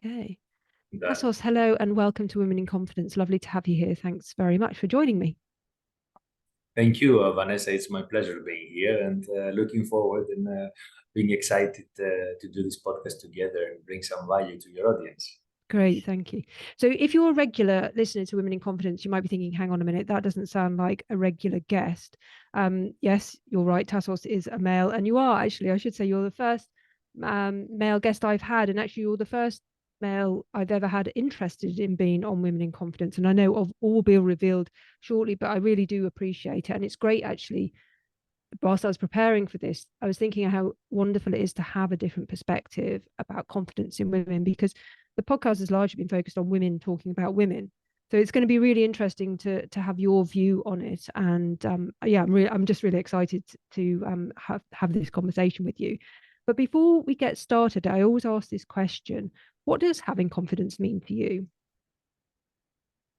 Okay. Done. Tassos, hello and welcome to Women in Confidence. Lovely to have you here. Thanks very much for joining me. Thank you, Vanessa. It's my pleasure being here and looking forward and being excited to do this podcast together and bring some value to your audience. Great, thank you. So if you're a regular listener to Women in Confidence, you might be thinking, hang on a minute, that doesn't sound like a regular guest. Yes, you're right, Tassos is a male, and you are actually, I should say, you're the first male guest I've had, and actually you're the first male I've ever had interested in being on Women in Confidence. And I know all will be revealed shortly, but I really do appreciate it. And it's great, actually, whilst I was preparing for this, I was thinking how wonderful it is to have a different perspective about confidence in women, because the podcast has largely been focused on women talking about women. So it's going to be really interesting to have your view on it. And I'm just really excited to have this conversation with you. But before we get started, I always ask this question: what does having confidence mean to you?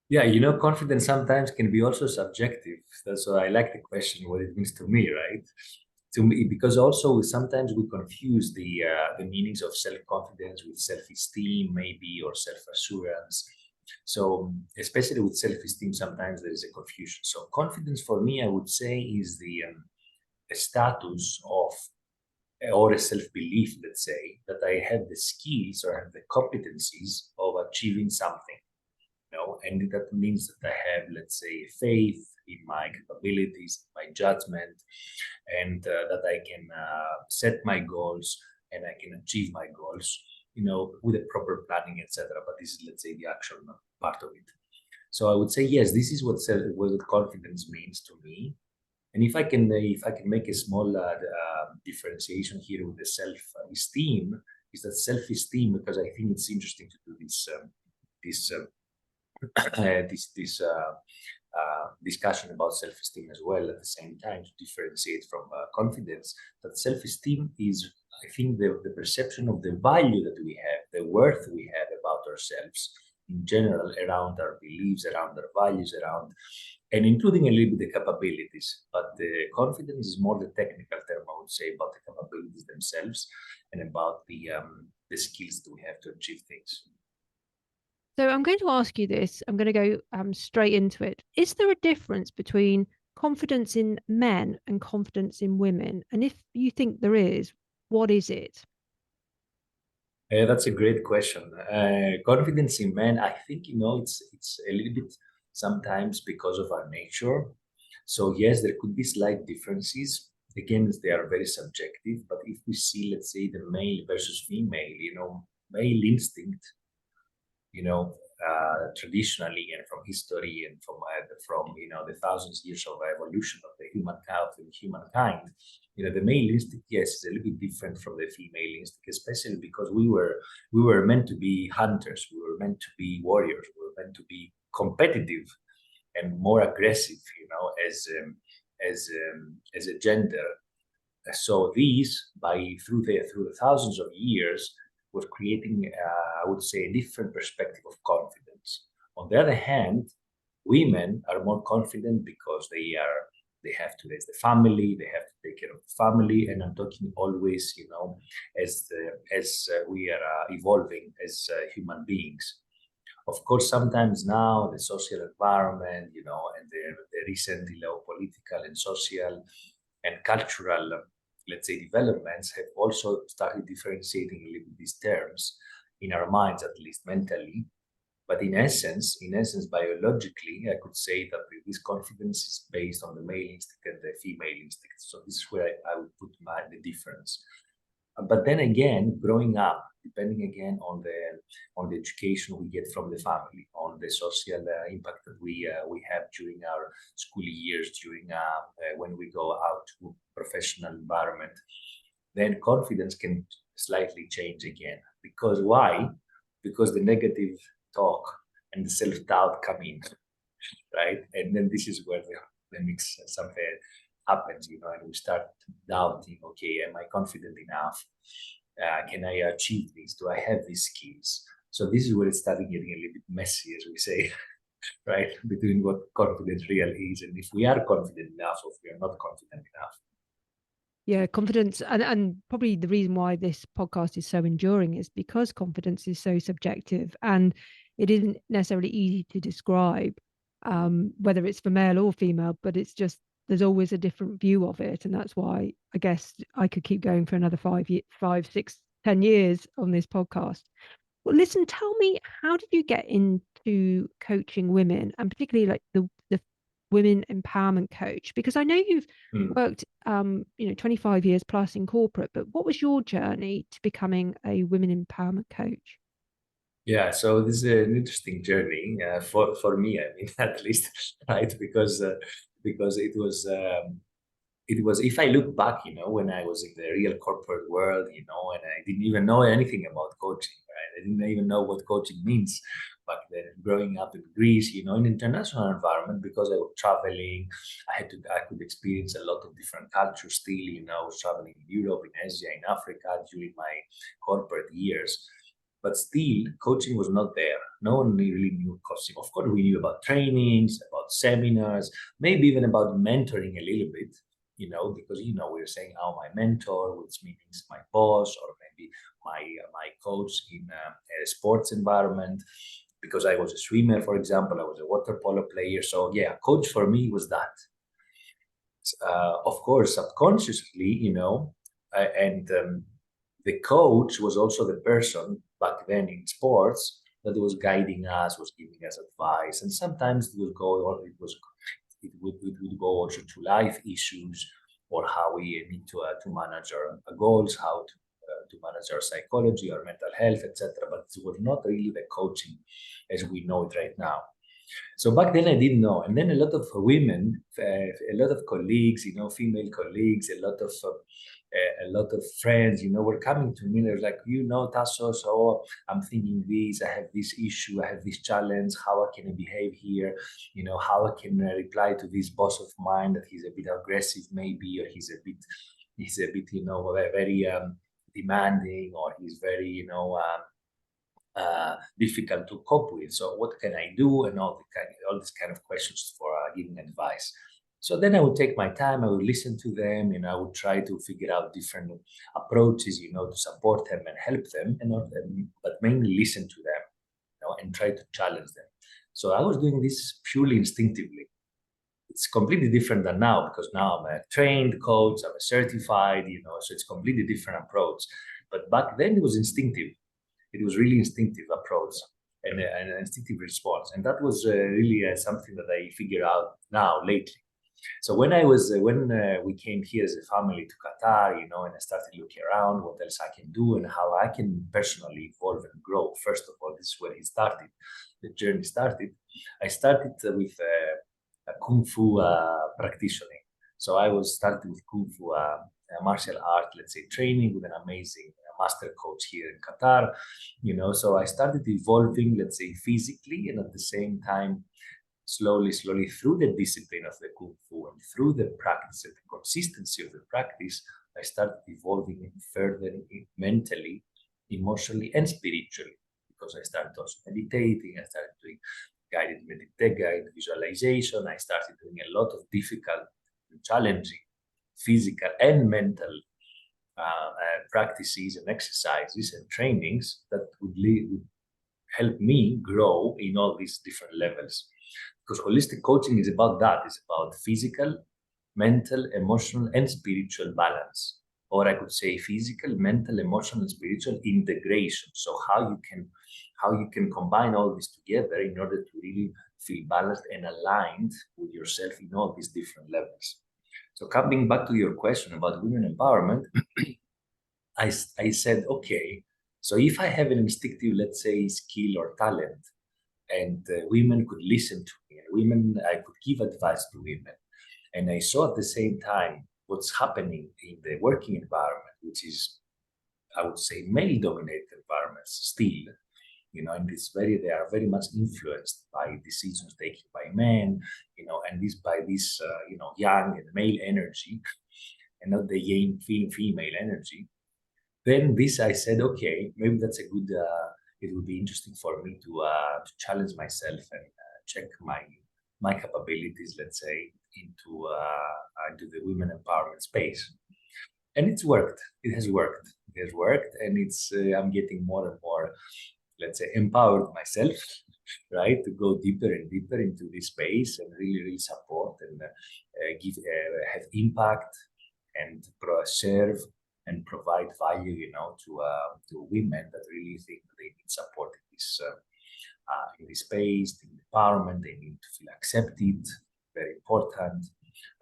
Yeah, confidence sometimes can be also subjective. So I like the question, what it means to me, right? To me, because also sometimes we confuse the meanings of self-confidence with self-esteem, maybe, or self-assurance. So especially with self-esteem, sometimes there is a confusion. So confidence for me, I would say, is the a status of or a self-belief, let's say, that I have the skills or have the competencies of achieving something. And that means that I have, let's say, faith in my capabilities, my judgment, and that I can set my goals and I can achieve my goals, with a proper planning, etc. But this is, let's say, the actual part of it. So I would say yes, this is what confidence means to me. And if I can make a small differentiation here with the self-esteem, is that self-esteem, because I think it's interesting to do this discussion about self-esteem as well at the same time, to differentiate from confidence. That self-esteem is, I think, the perception of the value that we have, the worth we have about ourselves in general, around our beliefs, around our values, around, and including a little bit the capabilities. But the confidence is more the technical term, I would say, about the capabilities themselves and about the skills that we have to achieve things. So I'm going to ask you this. I'm going to go straight into it. Is there a difference between confidence in men and confidence in women? And if you think there is, what is it? That's a great question. Confidence in men, I think, it's a little bit sometimes because of our nature. So yes, there could be slight differences. Again, they are very subjective. But if we see, let's say, the male versus female, male instinct, traditionally and from history and from the thousands of years of evolution of the humankind, the male instinct, yes, is a little bit different from the female instinct, especially because we were meant to be hunters, we were meant to be warriors, we were meant to be competitive and more aggressive, as a gender. So these, through the thousands of years, was creating, I would say, a different perspective of confidence. On the other hand, women are more confident because they have to raise the family, they have to take care of the family, and I'm talking always, as we are evolving as human beings. Of course, sometimes now the social environment, and the recent, political and social and cultural, let's say, developments have also started differentiating a little bit these terms in our minds, at least mentally. But in essence, biologically, I could say that this confidence is based on the male instinct and the female instinct. So this is where I would put the difference. But then again, growing up, depending again on the education we get from the family, on the social impact that we have during our school years, during when we go out to professional environment, then confidence can slightly change again. Because why? Because the negative talk and the self-doubt come in, right? And then this is where the mix something happens, and we start doubting, okay, am I confident enough? Can I achieve this? Do I have these skills? So this is where it started getting a little bit messy, as we say, right? Between what confidence really is and if we are confident enough or if we are not confident enough. Yeah, confidence, and probably the reason why this podcast is so enduring is because confidence is so subjective, and it isn't necessarily easy to describe, whether it's for male or female, but it's just there's always a different view of it, and that's why I guess I could keep going for another 5, 6, 10 years on this podcast. Well, listen, tell me, how did you get into coaching women, and particularly like the women empowerment coach? Because I know you've worked 25 years plus in corporate, but what was your journey to becoming a women empowerment coach? Yeah, so this is an interesting journey for me. I mean, at least, right? Because it was, if I look back, when I was in the real corporate world, and I didn't even know anything about coaching, right? I didn't even know what coaching means back then. Growing up in Greece, in an international environment, because I was traveling, I could experience a lot of different cultures still, I was traveling in Europe, in Asia, in Africa during my corporate years. But still, coaching was not there. No one really knew coaching. Of course, we knew about trainings, about seminars, maybe even about mentoring a little bit, because we were saying, oh, my mentor, which means my boss, or maybe my coach in a sports environment. Because I was a swimmer, for example, I was a water polo player. So yeah, coach for me was that. Of course, subconsciously, and the coach was also the person back then in sports that was guiding us, was giving us advice, and sometimes it would go also to life issues, or how we need to manage our goals, how to manage our psychology, our mental health, etc. But it was not really the coaching as we know it right now. So back then I didn't know, and then a lot of women, a lot of colleagues, female colleagues, a lot of friends, were coming to me. They're like, Tassos, oh, I'm thinking this. I have this issue. I have this challenge. How can I behave here? How I can reply to this boss of mine that he's a bit aggressive, maybe, or he's a bit, very demanding, or he's very, difficult to cope with. So what can I do? And all these kind of questions for giving advice. So then I would take my time. I would listen to them, and I would try to figure out different approaches, to support them and help them, and not but mainly listen to them, and try to challenge them. So I was doing this purely instinctively. It's completely different than now, because now I'm a trained coach, I'm a certified, so it's completely different approach. But back then it was instinctive. It was really instinctive approach, and an instinctive response, and that was really something that I figure out now lately. So when we came here as a family to Qatar, and I started looking around what else I can do and how I can personally evolve and grow. First of all, this is where the journey started. I started with a kung fu practitioner. So I was started with kung fu martial art, let's say, training with an amazing master coach here in Qatar. So I started evolving, let's say, physically, and at the same time, slowly through the discipline of the kung fu and through the practice and the consistency of the practice, I started evolving further mentally, emotionally, and spiritually, because I started also meditating. I started doing guided visualization. I started doing a lot of difficult, challenging physical and mental practices and exercises and trainings that would help me grow in all these different levels. Because holistic coaching is about that. It's about physical, mental, emotional, and spiritual balance. Or I could say physical, mental, emotional, and spiritual integration. So how you can combine all this together in order to really feel balanced and aligned with yourself in all these different levels. So coming back to your question about women empowerment, I said, okay, so if I have an instinctive, let's say, skill or talent, and women could listen to me, and I could give advice to women, and I saw at the same time what's happening in the working environment, which is, I would say, male-dominated environments still, and they are very much influenced by decisions taken by men, and by this, young and male energy, and not the young female energy. Then I said, okay, maybe that's a good. It would be interesting for me to challenge myself and check my capabilities, let's say, into the women empowerment space. And it's worked. It has worked. It has worked, and it's I'm getting more and more, let's say, empowered myself, right, to go deeper and deeper into this space and really support and have impact and serve and provide value, to women that really think they need support in this space, in empowerment. They need to feel accepted, very important,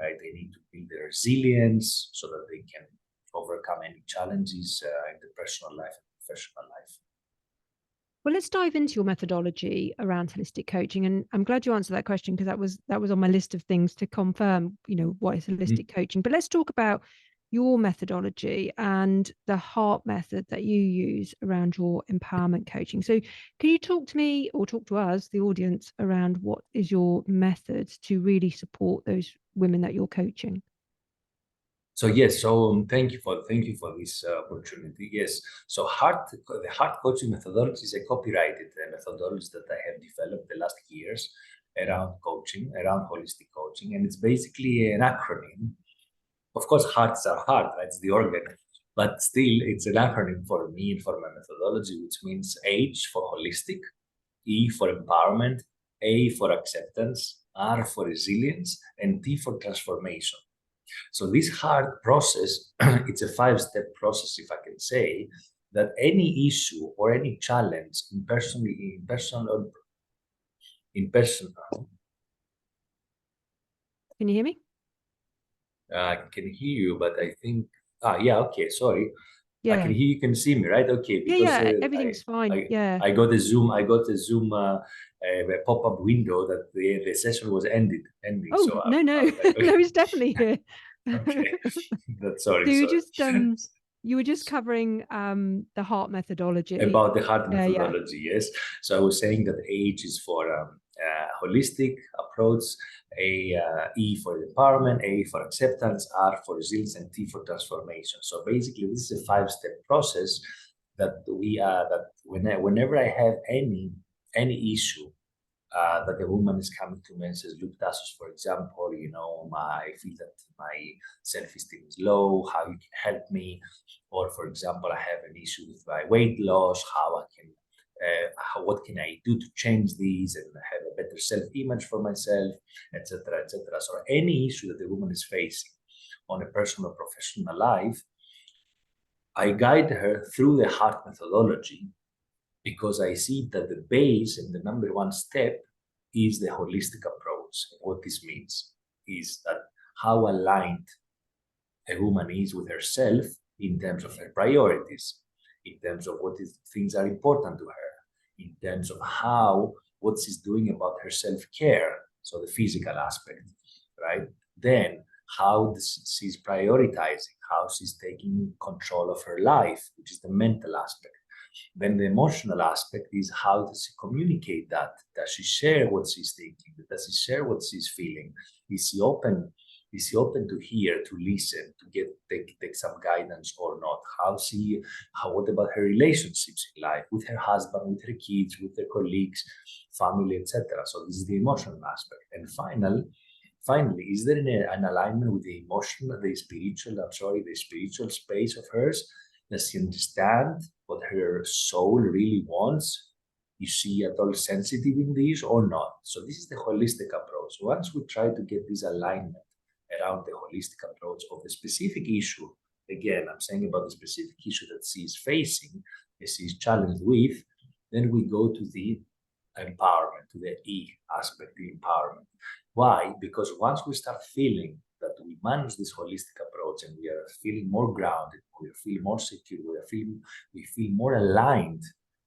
right? They need to build their resilience so that they can overcome any challenges in the personal life and professional life. Well, let's dive into your methodology around holistic coaching. And I'm glad you answered that question, because that was on my list of things to confirm, what is holistic coaching. But let's talk about your methodology and the HEART method that you use around your empowerment coaching. So can you talk to me, or talk to us, the audience, around what is your method to really support those women that you're coaching? So yes, thank you for this opportunity. Yes, so the HEART coaching methodology is a copyrighted methodology that I have developed the last years around coaching, around holistic coaching, and it's basically an acronym. Of course, hearts are heart, right? It's the organ, but still, it's an acronym for me and for my methodology, which means H for holistic, E for empowerment, A for acceptance, R for resilience, and T for transformation. So this HEART process, it's a 5-step process, if I can say, that any issue or any challenge in person. Can you hear me? I can hear you, but I think, yeah, okay, sorry. Yeah. I can hear you, can see me, right? Okay, because everything's fine. I got a Zoom pop-up window that the session was ending. Oh, So no, I was like, no, it's definitely here. okay, sorry. So you were just covering the HEART methodology. About the HEART methodology, yes. So I was saying that H is for holistic approach, E for empowerment, A for acceptance, R for resilience, and T for transformation. So basically, this is a 5-step process that whenever I have any issue that a woman is coming to me and says, "Look, Tassos, for example, I feel that my self-esteem is low. How you can help me?" Or, for example, I have an issue with my weight loss. What can I do to change these and have a better self-image for myself, etc., etc. So any issue that the woman is facing on a personal or professional life, I guide her through the HEART methodology, because I see that the base and the number one step is the holistic approach. What this means is that how aligned a woman is with herself in terms of her priorities, in terms of things are important to her, in terms of what she's doing about her self-care, so the physical aspect, right? Then how she's prioritizing, how she's taking control of her life, which is the mental aspect. Then the emotional aspect is, how does she communicate that? Does she share what she's thinking? Does she share what she's feeling? Is she open to hear, to listen, to take some guidance or not? What about her relationships in life, with her husband, with her kids, with her colleagues, family, etc.? So this is the emotional aspect. And finally, is there an alignment with the spiritual space of hers? Does she understand what her soul really wants? Is she at all sensitive in this or not? So this is the holistic approach. Once we try to get this alignment around the holistic approach of the specific issue, again, I'm saying about the specific issue that she is facing, that she is challenged with, then we go to the empowerment, to the E aspect, the empowerment. Why? Because once we start feeling that we manage this holistic approach and we are feeling more grounded, we feel more secure, we feel more aligned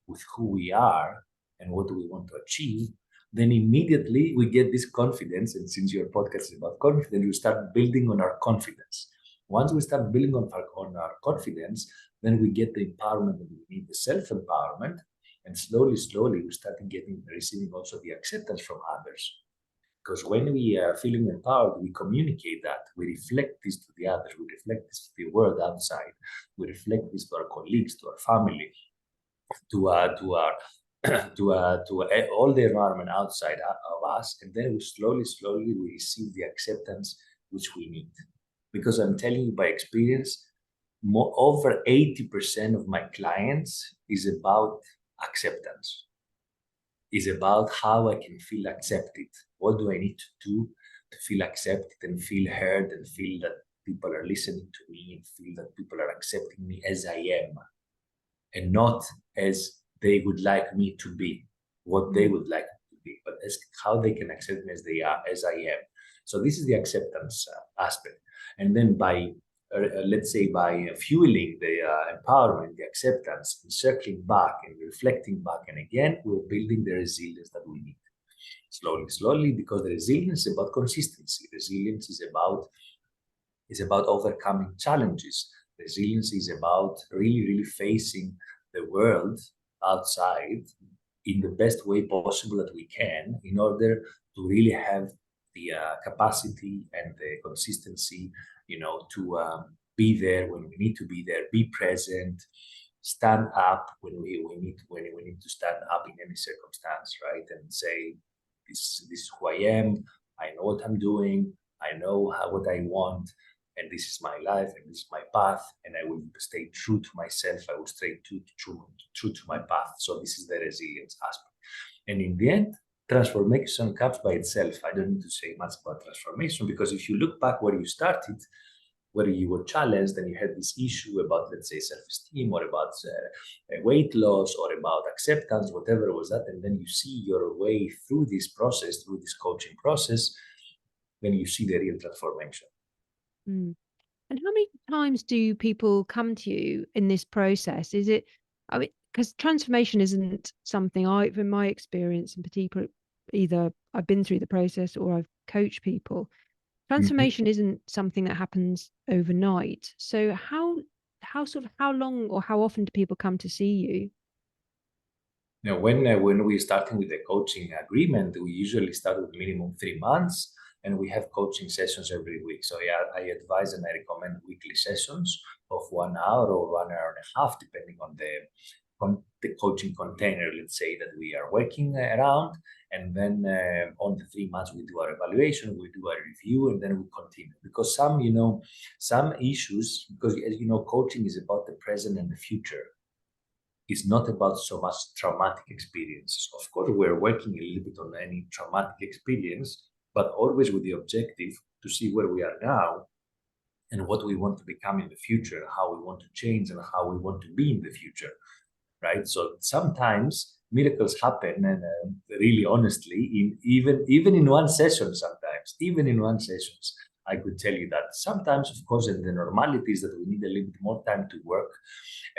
with who we are and what do we want to achieve, then immediately we get this confidence. And since your podcast is about confidence, we start building on our confidence. Once we start building on our confidence, then we get the empowerment that we need, the self-empowerment, and slowly we start receiving also the acceptance from others. Because when we are feeling empowered, we communicate that. We reflect this to the others. We reflect this to the world outside. We reflect this to our colleagues, to our family, to all the environment outside of us. And then we slowly we receive the acceptance which we need. Because I'm telling you by experience, over 80% of my clients is about acceptance, is about how I can feel accepted. What do I need to do to feel accepted and feel heard and feel that people are listening to me and feel that people are accepting me as I am and not as they would like me to be, what they would like me to be, but as how they can accept me as they are, as I am. So this is the acceptance aspect. And then by let's say by fueling the empowerment, the acceptance, and circling back and reflecting back, and again, we're building the resilience that we need. Slowly, because the resilience is about consistency. Resilience is about overcoming challenges. Resilience is about really facing the world outside in the best way possible that we can in order to really have the capacity and the consistency, to be there when we need to be there, be present, stand up when we need to stand up in any circumstance, right? And say, this is who I am. I know what I'm doing. I know what I want, and this is my life, and this is my path, and I will stay true to myself. I will stay true to my path. So this is the resilience aspect. And in the end, transformation comes by itself. I don't need to say much about transformation, because if you look back where you started, where you were challenged and you had this issue about, let's say, self-esteem, or about weight loss, or about acceptance, whatever was that, and then you see your way through this process, through this coaching process, then you see the real transformation. And how many times do people come to you in this process? Is it, I mean, because transformation isn't something in my experience in particular, either I've been through the process or I've coached people. Transformation isn't something that happens overnight. So how long or how often do people come to see you? Now, when we starting with the coaching agreement, we usually start with minimum 3 months, and we have coaching sessions every week. So yeah, I advise and I recommend weekly sessions of 1 hour or 1.5 hours, depending on the coaching container, let's say, that we are working around. And then on the 3 months, we do our evaluation, we do our review, and then we continue. Because some issues, because as you know, coaching is about the present and the future. It's not about so much traumatic experiences. Of course, we're working a little bit on any traumatic experience, but always with the objective to see where we are now and what we want to become in the future, how we want to change, and how we want to be in the future, right? So sometimes miracles happen, and really honestly, even in one session, I could tell you that sometimes, of course, in the normalities that we need a little bit more time to work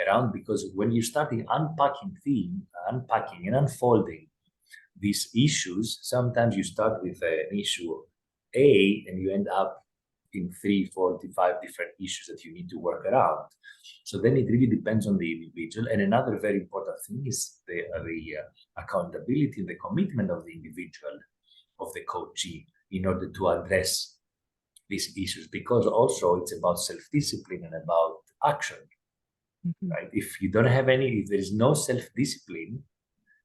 around, because when you're starting unpacking and unfolding these issues, sometimes you start with an issue A and you end up in 3, 4, 5 different issues that you need to work around. So then it really depends on the individual. And another very important thing is the accountability and the commitment of the individual, of the coachee, in order to address these issues, because also it's about self-discipline and about action, right? If you don't have if there is no self-discipline,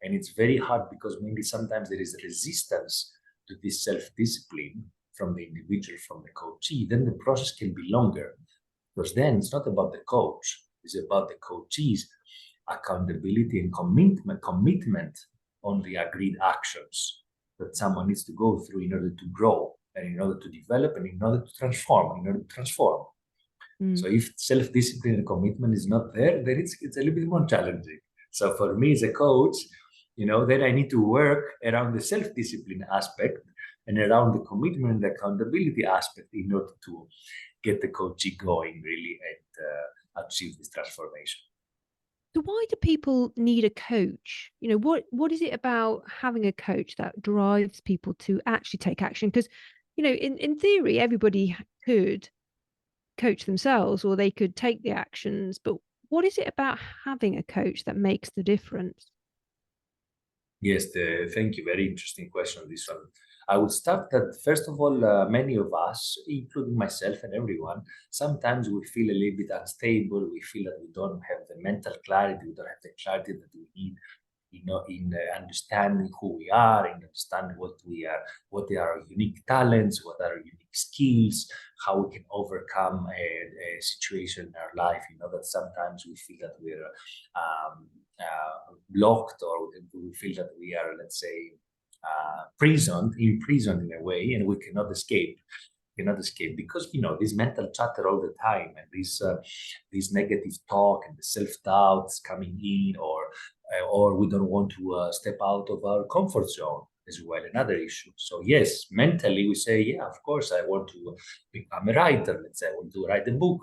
and it's very hard because maybe sometimes there is resistance to this self-discipline from the individual, from the coachee, then the process can be longer, because then it's not about the coach, it's about the coachee's accountability and commitment on the agreed actions that someone needs to go through in order to grow, and in order to develop, and in order to transform. So if self-discipline and commitment is not there, then it's a little bit more challenging. So for me as a coach, then I need to work around the self-discipline aspect and around the commitment and the accountability aspect in order to get the coachee going really and achieve this transformation. So why do people need a coach? What is it about having a coach that drives people to actually take action? Because, in theory, everybody could coach themselves or they could take the actions, but what is it about having a coach that makes the difference? Yes, thank you. Very interesting question, this one. I would start that, first of all, many of us, including myself and everyone, sometimes we feel a little bit unstable. We feel that we don't have the mental clarity, we don't have the clarity that we need in understanding who we are, in understanding what we are, what are our unique talents, what are our unique skills, how we can overcome a situation in our life, that sometimes we feel that we're blocked, or we feel that we are, let's say, imprisoned in a way, and we cannot escape. Because this mental chatter all the time, and this negative talk and the self-doubts coming in, or we don't want to step out of our comfort zone as well, another issue. So yes, mentally we say, yeah, of course I want to become a writer, let's say I want to write a book.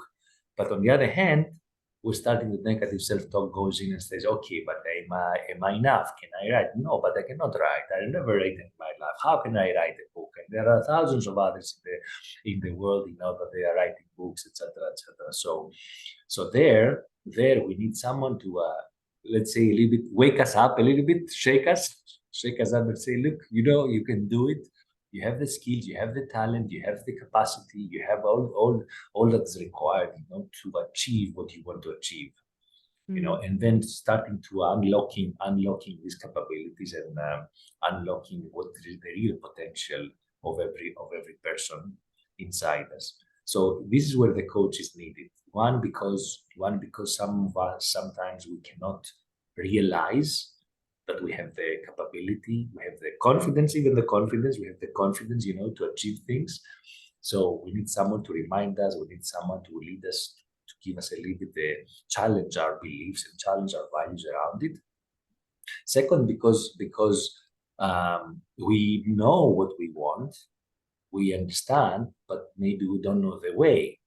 But on the other hand, we're starting with negative self-talk goes in and says, okay, but am I enough? Can I write? No, but I cannot write. I never written in my life. How can I write a book? And there are thousands of others in the world, that they are writing books, etc., etc. So there we need someone to, let's say, a little bit wake us up a little bit, shake us up and say, look, you can do it. You have the skills, you have the talent, you have the capacity, you have all that's required, to achieve what you want to achieve. And then starting to unlocking these capabilities, and unlocking what is the real potential of every person inside us. So this is where the coach is needed. One, because some of us, sometimes we cannot realize that we have the capability, we have the confidence, we have the confidence, to achieve things. So we need someone to remind us, we need someone to lead us, to give us a little bit, challenge our beliefs and challenge our values around it. Second, because we know what we want, we understand, but maybe we don't know the way.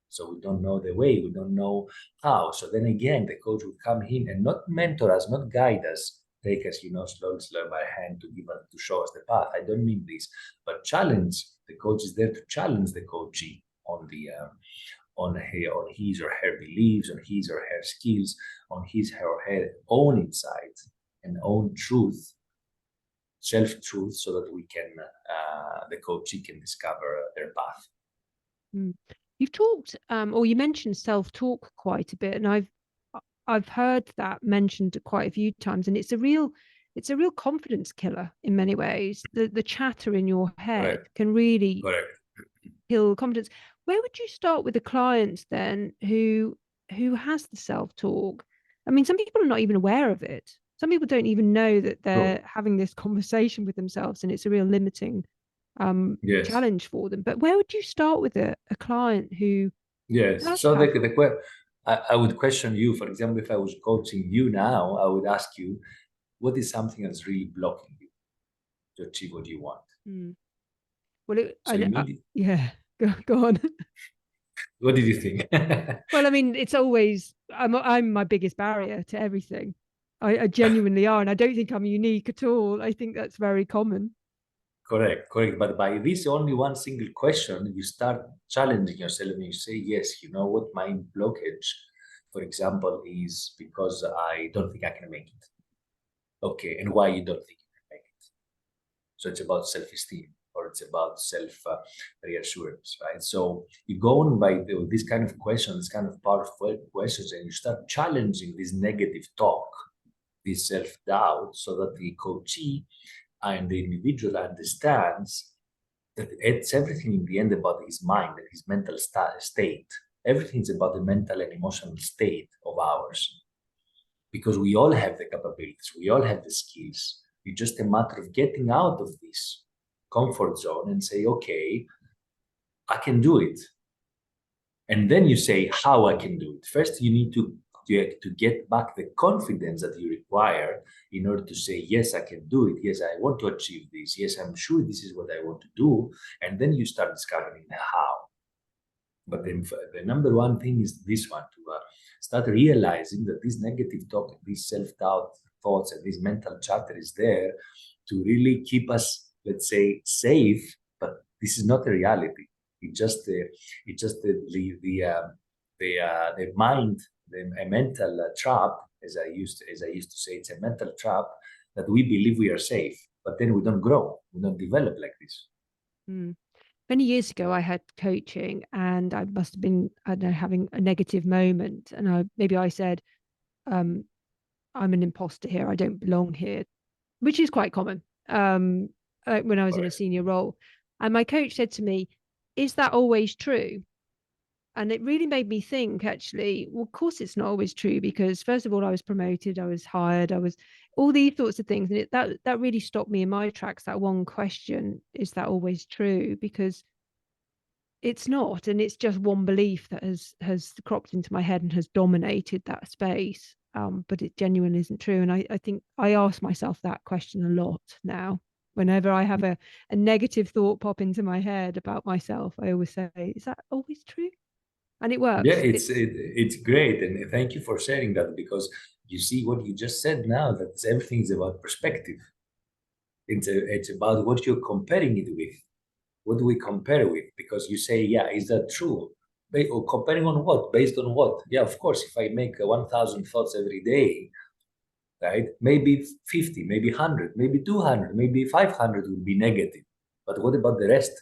So we don't know the way, we don't know how. So then again, the coach will come in and not mentor us, not guide us, take us, slowly by hand to show us the path. I don't mean this, but challenge. The coach is there to challenge the coachee on his or her beliefs, on his or her skills, on his or her own insights and own truth, self-truth, so that the coachee can discover their path. You've talked, or you mentioned self-talk quite a bit, and I've heard that mentioned quite a few times, and it's a real confidence killer in many ways. The chatter in your head can really kill confidence. Where would you start with a client then who has the self-talk? I mean, some people are not even aware of it. Some people don't even know that they're having this conversation with themselves, and it's a real limiting challenge for them. But where would you start with a client who so I would question you, for example, if I was coaching you now, I would ask you, what is something that's really blocking you to achieve what you want? Well, yeah, go on. What did you think? Well, I mean, it's always, I'm my biggest barrier to everything. I genuinely are, and I don't think I'm unique at all. I think that's very common. Correct. But by this only one single question, you start challenging yourself and you say, yes, you know what, my blockage, for example, is because I don't think I can make it. Okay, and why you don't think you can make it? So it's about self-esteem, or it's about self-reassurance, right? So you go on by this kind of questions, this kind of powerful questions, and you start challenging this negative talk, this self-doubt, so that the coachee and the individual understands that it's everything in the end about his mind and his mental state. Everything's about the mental and emotional state of ours. Because we all have the capabilities, we all have the skills. It's just a matter of getting out of this comfort zone and say, okay, I can do it. And then you say how I can do it. First, you need to get back the confidence that you require in order to say, yes, I can do it. Yes, I want to achieve this. Yes, I'm sure this is what I want to do. And then you start discovering how. But then the number one thing is this one, to start realizing that this negative talk, this self-doubt thoughts, and this mental chatter is there to really keep us, let's say, safe. But this is not a reality. It's just the mind, a mental trap, as I used to say. It's a mental trap that we believe we are safe, but then we don't grow, we don't develop like this. Many years ago, I had coaching, and I must have been, I don't know, having a negative moment, and maybe I said, I'm an imposter here, I don't belong here, which is quite common when I was in a senior role. And my coach said to me, is that always true? And it really made me think, actually, well, of course it's not always true, because first of all, I was promoted, I was hired, I was all these sorts of things. And that really stopped me in my tracks, that one question, is that always true? Because it's not, and it's just one belief that has cropped into my head and has dominated that space. But it genuinely isn't true. And I think I ask myself that question a lot now. Whenever I have a negative thought pop into my head about myself, I always say, is that always true? And it Yeah, works. it's great, and thank you for sharing that, because you see what you just said now, that everything is about perspective. It's about what you're comparing it with. What do we compare with? Because you say, yeah, is that true? Or comparing on what? Based on what? Yeah, of course, if I make 1,000 thoughts every day, right? Maybe 50, maybe 100, maybe 200, maybe 500 would be negative. But what about the rest?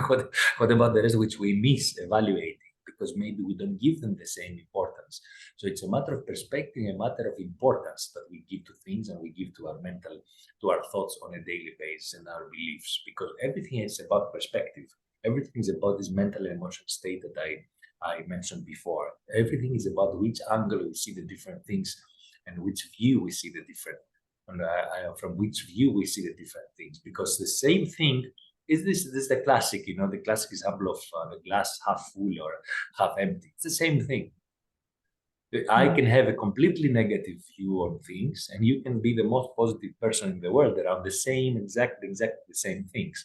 what about the rest which we miss evaluating? Because maybe we don't give them the same importance. So it's a matter of perspective, a matter of importance that we give to things, and we give to our thoughts on a daily basis, and our beliefs, because everything is about perspective. Everything is about this mental and emotional state that I mentioned before. Everything is about which angle we see the different things, and which view we see the different, and from which view we see the different things. Because the same thing is this the classic, the classic example of the glass half full or half empty. It's the same thing. I can have a completely negative view on things, and you can be the most positive person in the world around the same exactly the same things.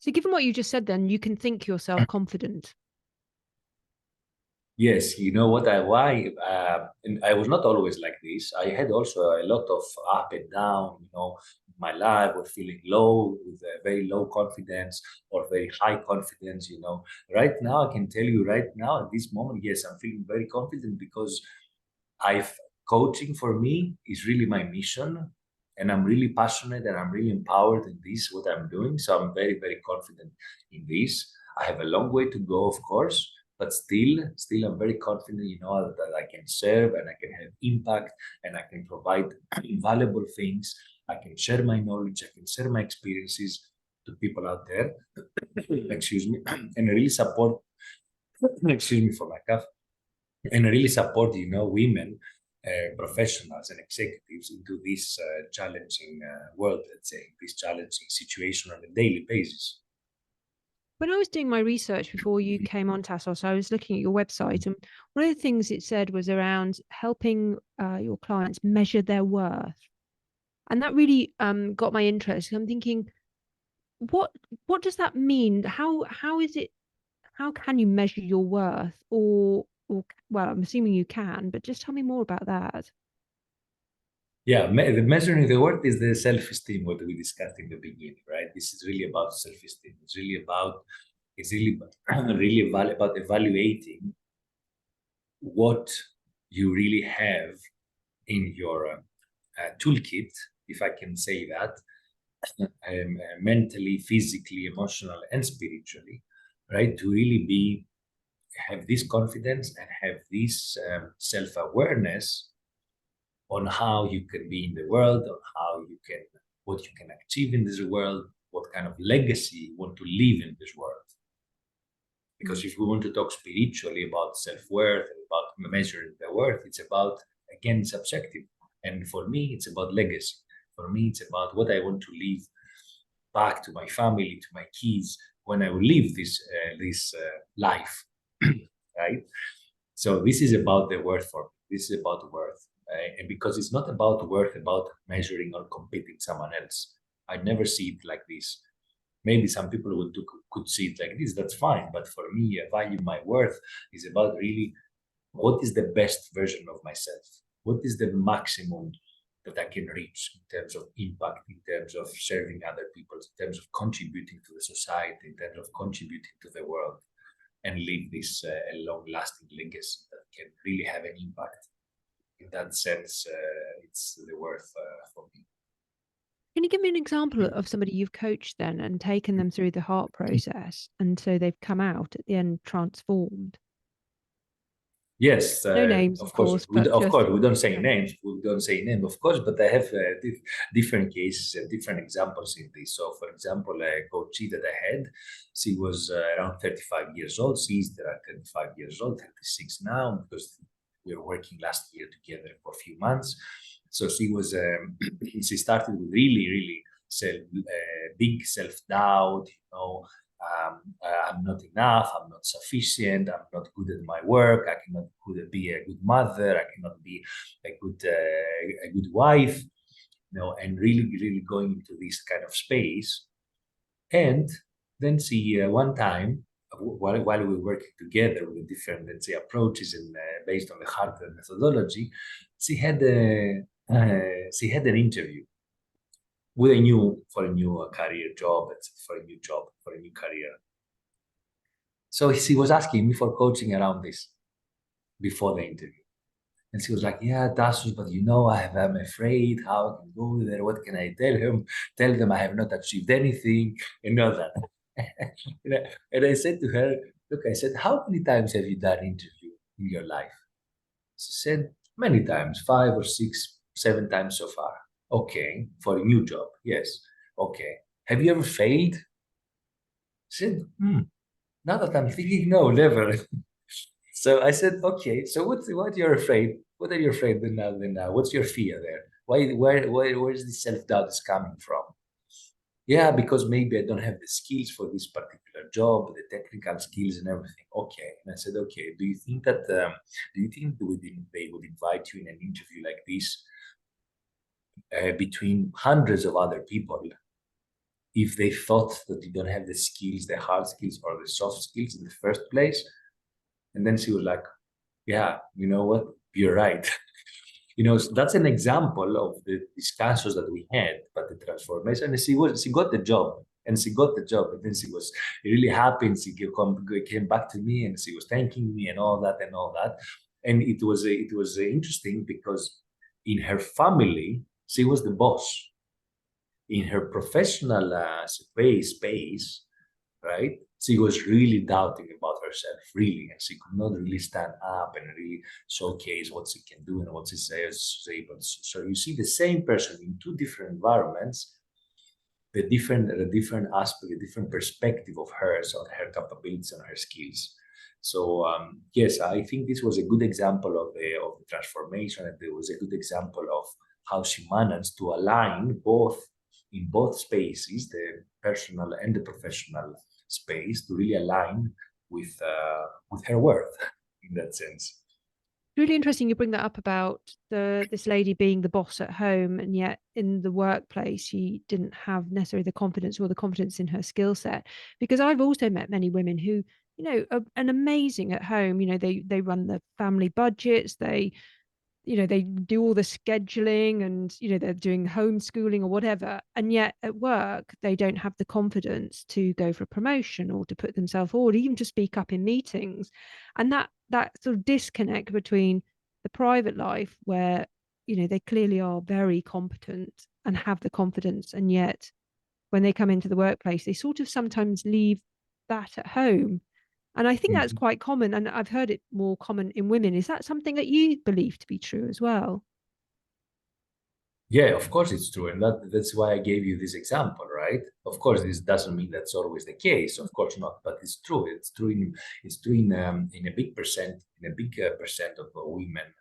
So given what you just said, then you can think yourself confident. Yes, you know what and I was not always like this. I had also a lot of up and down, my life, or feeling low with a very low confidence or very high confidence. Right now, I can tell you right now at this moment, yes, I'm feeling very confident, because I've coaching for me is really my mission, and I'm really passionate, and I'm really empowered in this, what I'm doing. So I'm very, very confident in this. I have a long way to go, of course, but still I'm very confident, that I can serve, and I can have impact, and I can provide invaluable things. I can share my knowledge, I can share my experiences to people out there. Excuse me, and really support. Excuse me for my cough. And really support, women, professionals and executives into this challenging world, let's say, this challenging situation on a daily basis. When I was doing my research before you came on, Tassos, I was looking at your website, and one of the things it said was around helping your clients measure their worth. And that really got my interest. I'm thinking, what does that mean? How is it? How can you measure your worth? Or well, I'm assuming you can, but just tell me more about that. Yeah, the measuring the worth is the self-esteem, what we discussed in the beginning, right? This is really about self-esteem. It's really about evaluating what you really have in your toolkit, if I can say that, mentally, physically, emotional, and spiritually, right? To really have this confidence and have this self-awareness on how you can be in the world, on what you can achieve in this world, what kind of legacy you want to leave in this world. Because if we want to talk spiritually about self-worth and about measuring the worth, it's about, again, subjective. And for me, it's about legacy. For me, it's about what I want to leave back to my family, to my kids, when I will leave this life, right? So this is about the worth for me. This is about worth. And because it's not about worth, about measuring or competing someone else. I never see it like this. Maybe some people could see it like this. That's fine. But for me, I value my worth is about really what is the best version of myself? What is the maximum that I can reach in terms of impact, in terms of serving other people, in terms of contributing to the society, in terms of contributing to the world, and leave this a long-lasting legacy that can really have an impact. In that sense, it's the worth for me. Can you give me an example of somebody you've coached then and taken them through the heart process, and so they've come out at the end transformed? Yes, No names, of course. but Of just course, we don't say yeah. names. We don't say names, of course. But I have different cases and different examples in this. So, for example, a coachee that I had, she was around 35 years old. She's there at 35 years old, 36 now, because we were working last year together for a few months. So she was. She started with really big self doubt. I'm not enough, I'm not sufficient, I'm not good at my work, I cannot be a good mother, I cannot be a good wife, and really going into this kind of space. And then she one time, while we were working together with the different, let's say, approaches and based on the Harvard methodology, she had an interview with for a new career job, for a new job, for a new career. So she was asking me for coaching around this before the interview. And she was like, yeah, Tassos, but I'm afraid how I can go there. What can I tell him? Tell them I have not achieved anything and all that. And I said to her, look, I said, how many times have you done interview in your life? She said, many times, 5 or 6, 7 times so far. Okay, for a new job, yes. Okay. Have you ever failed? She said, now that I'm thinking, no, never. So I said, okay, so what you're afraid? What are you afraid then now? What's your fear there? Where's this self-doubt is coming from? Yeah, because maybe I don't have the skills for this particular job, the technical skills and everything. Okay. And I said, okay, do you think they would invite you in an interview like this between hundreds of other people if they thought that you don't have the skills, the hard skills or the soft skills in the first place? And then she was like, yeah, you know what? You're right. So that's an example of the discussions that we had, but the transformation. And she got the job, and then she was really happy, and she came back to me, and she was thanking me and all that. And it was interesting because in her family she was the boss. In her professional space, right? She was really doubting about herself, really, and she could not really stand up and really showcase what she can do and what she's able. So you see the same person in two different environments, the different aspect, the different perspective of hers, on her capabilities and her skills. So yes, I think this was a good example of the transformation, and it was a good example of how she managed to align in both spaces, the personal and the professional space, to really align with her worth in that sense. Really interesting you bring that up about this lady being the boss at home, and yet in the workplace she didn't have necessarily the confidence in her skill set. Because I've also met many women who, are an amazing at home. They run the family budgets, they do all the scheduling, and they're doing homeschooling or whatever, and yet at work they don't have the confidence to go for a promotion or to put themselves forward, even to speak up in meetings. And that sort of disconnect between the private life, where they clearly are very competent and have the confidence, and yet when they come into the workplace they sort of sometimes leave that at home. And I think that's quite common, and I've heard it more common in women. Is that something that you believe to be true as well? Yeah, of course it's true, and that's why I gave you this example, right? Of course, this doesn't mean that's always the case. Of course not, but it's true. In a big percent of women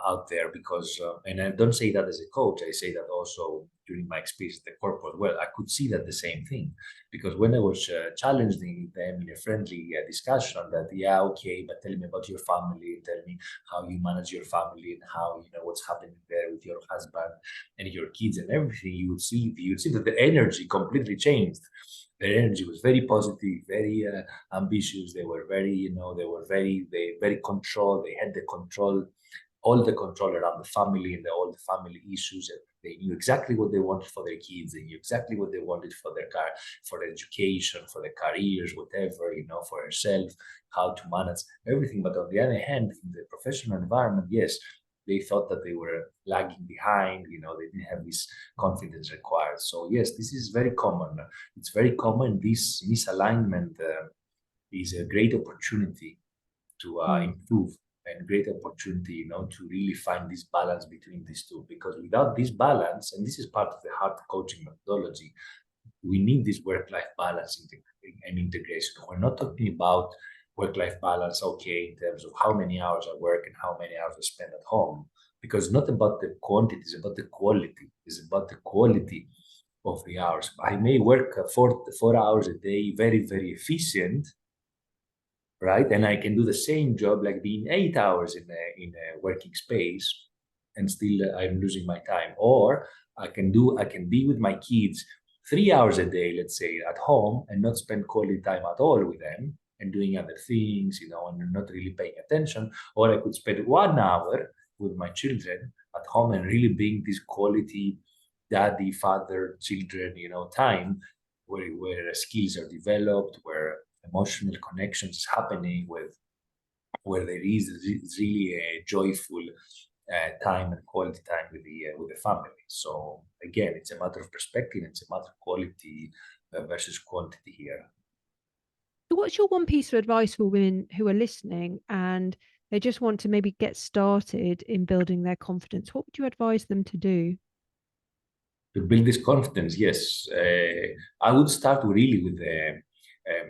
out there, because and I don't say that as a coach. I say that also during my experience in the corporate world. I could see that the same thing, because when I was challenging them in a friendly discussion, that yeah, okay, but tell me about your family, tell me how you manage your family, and how what's happening there with your husband and your kids and everything. You would see that the energy completely changed. Their energy was very positive, very ambitious. They were very controlled. They had the control, all the control around the family and all the family issues. And they knew exactly what they wanted for their kids. They knew exactly what they wanted for for their education, for their careers, whatever, for herself, how to manage everything. But on the other hand, in the professional environment, yes, they thought that they were lagging behind. They didn't have this confidence required. So yes, this is very common. It's very common. This misalignment is a great opportunity to improve and great opportunity, to really find this balance between these two. Because without this balance, and this is part of the hard coaching methodology, we need this work-life balance and integration. We're not talking about work-life balance, okay, in terms of how many hours I work and how many hours I spend at home, because it's not about the quantity, it's about the quality. It's about the quality of the hours. I may work 4 hours a day, very, very efficient, right? And I can do the same job like being 8 hours in a working space, and still I'm losing my time. Or I can be with my kids 3 hours a day, let's say, at home, and not spend quality time at all with them and doing other things, and not really paying attention. Or I could spend 1 hour with my children at home and really being this quality daddy, father, children, time where skills are developed, where emotional connections is happening, where there is really a joyful time and quality time with the family. So again, it's a matter of perspective. It's a matter of quality versus quantity here. So what's your one piece of advice for women who are listening and they just want to maybe get started in building their confidence? What would you advise them to do? To build this confidence, yes, I would start really with the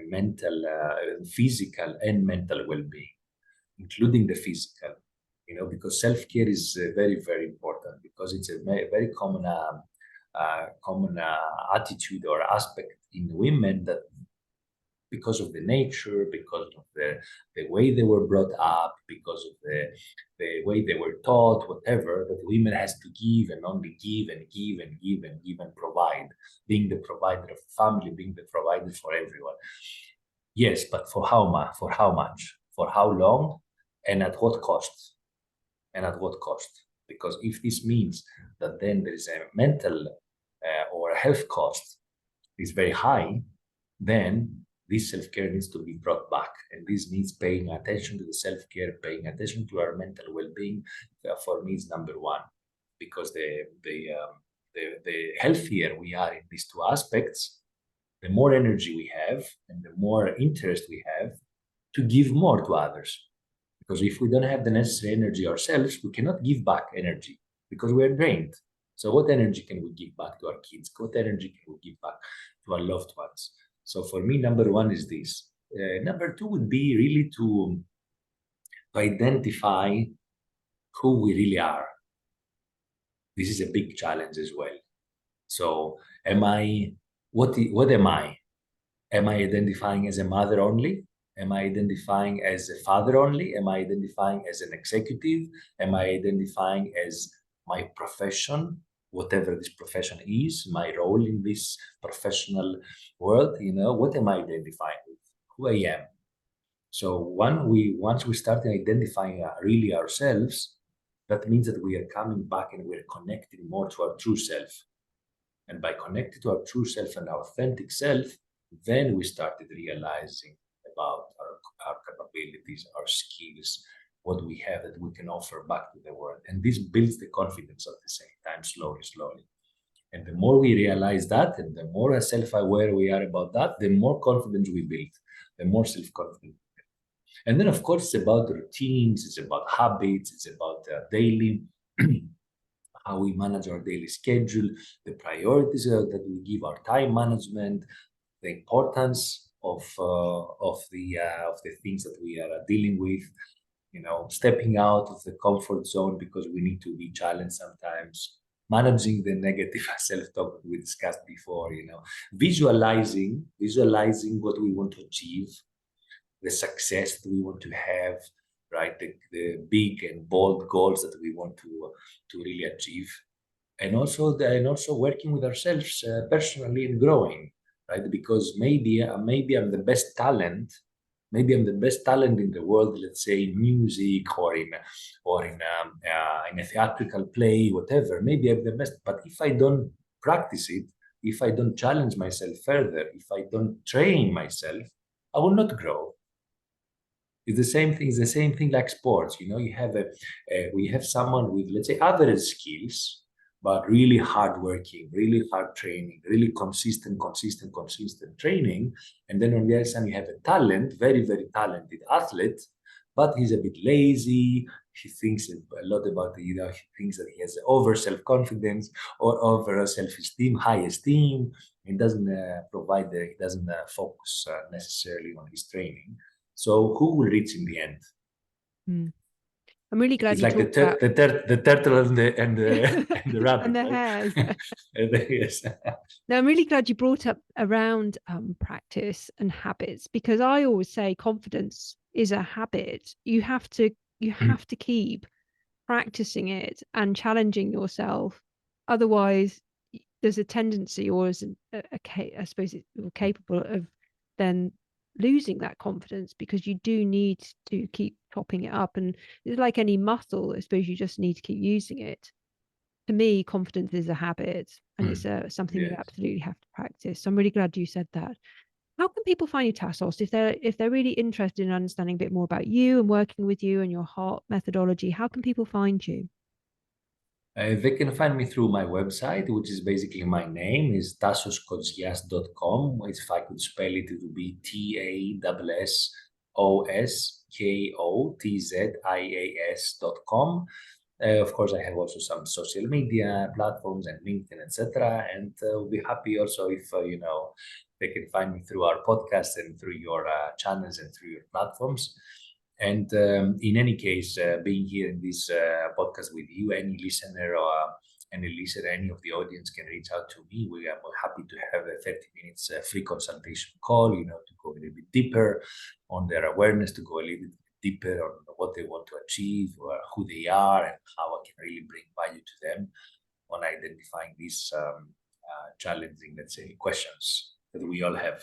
mental, physical and mental well-being, including the physical, because self-care is very, very important, because it's a very common attitude or aspect in women, that because of the nature, because of the way they were brought up, because of the way they were taught, whatever, that women has to give and only give and give and give and give and provide, being the provider of the family, being the provider for everyone. Yes, but for how much? For how much? For how long? And at what cost? And at what cost? Because if this means that then there is a mental or a health cost is very high, then this self-care needs to be brought back. And this needs paying attention to the self-care, paying attention to our mental well-being, for me is number one. Because the healthier we are in these two aspects, the more energy we have and the more interest we have to give more to others. Because if we don't have the necessary energy ourselves, we cannot give back energy because we are drained. So what energy can we give back to our kids? What energy can we give back to our loved ones? So for me, number one is this. Number two would be really to identify who we really are. This is a big challenge as well. So what am I? Am I identifying as a mother only? Am I identifying as a father only? Am I identifying as an executive? Am I identifying as my profession, whatever this profession is, my role in this professional world? What am I identifying with? Who I am. So once we start identifying really ourselves, that means that we are coming back and we're connecting more to our true self. And by connecting to our true self and our authentic self, then we started realizing about our capabilities, our skills, what we have that we can offer back to the world. And this builds the confidence at the same time, slowly. And the more we realize that, and the more self-aware we are about that, the more confidence we build, the more self-confidence. And then, of course, it's about routines, it's about habits, it's about daily how we manage our daily schedule, the priorities that we give, our time management, the importance of the things that we are dealing with, stepping out of the comfort zone because we need to be challenged sometimes, managing the negative self-talk we discussed before, visualizing what we want to achieve, the success that we want to have, right? The big and bold goals that we want to really achieve, and also working with ourselves personally and growing, right? Because maybe I'm the best talent. Maybe I'm the best talent in the world, let's say in music or in a theatrical play, whatever. Maybe I'm the best, but if I don't practice it, if I don't challenge myself further, if I don't train myself, I will not grow. It's the same thing. It's the same thing like sports. You have we have someone with, let's say, average skills, but really hardworking, really hard training, really consistent training. And then on the other side, you have a talent, very, very talented athlete, but he's a bit lazy. He thinks a lot about, he thinks that he has over self-confidence or over self-esteem, high esteem. He doesn't he doesn't focus necessarily on his training. So who will reach in the end? I'm really glad it's you like talked about the turtle and the rabbit and the right? hare. Yeah. Yes. Now, I'm really glad you brought up around practice and habits, because I always say confidence is a habit. You have to keep practicing it and challenging yourself. Otherwise, there's a tendency, or as I suppose you're capable of then losing that confidence, because you do need to keep topping it up. And it's like any muscle, I suppose you just need to keep using it. To me, confidence is a habit, and it's something you Yes. absolutely have to practice. So I'm really glad you said that. How can people find you, Tassos, if they're really interested in understanding a bit more about you and working with you and your heart methodology? How can people find you? They can find me through my website, which is basically my name, is tassoskotzias.com. If I could spell it, it would be TASSOSKOTZIAS.com. Of course, I have also some social media platforms and LinkedIn, etc. And we'll be happy also if, they can find me through our podcast and through your channels and through your platforms. And in any case, being here in this podcast with you, any listener any of the audience can reach out to me. We are happy to have a 30 minutes free consultation call, to go a little bit deeper on their awareness, to go a little bit deeper on what they want to achieve or who they are and how I can really bring value to them on identifying these challenging, let's say, questions that we all have.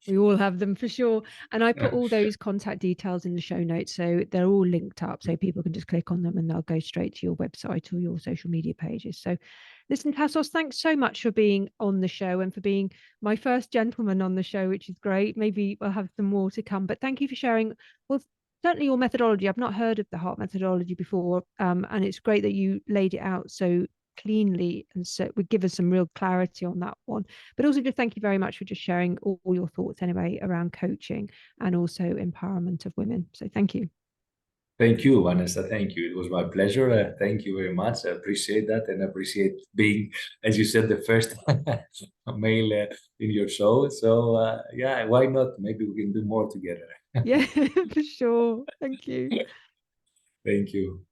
We all have them for sure. And I put all those contact details in the show notes, so they're all linked up, so people can just click on them and they'll go straight to your website or your social media pages. So listen, Tassos, thanks so much for being on the show and for being my first gentleman on the show, which is great. Maybe we'll have some more to come, but thank you for sharing, well, certainly your methodology. I've not heard of the heart methodology before, and it's great that you laid it out so cleanly, and so would give us some real clarity on that one. But also just thank you very much for just sharing all your thoughts anyway around coaching and also empowerment of women. So thank you. Thank you, Vanessa. Thank you. It was my pleasure. Thank you very much. I appreciate that, and appreciate being, as you said, the first male in your show. So yeah, why not? Maybe we can do more together. Yeah, for sure. Thank you. Thank you.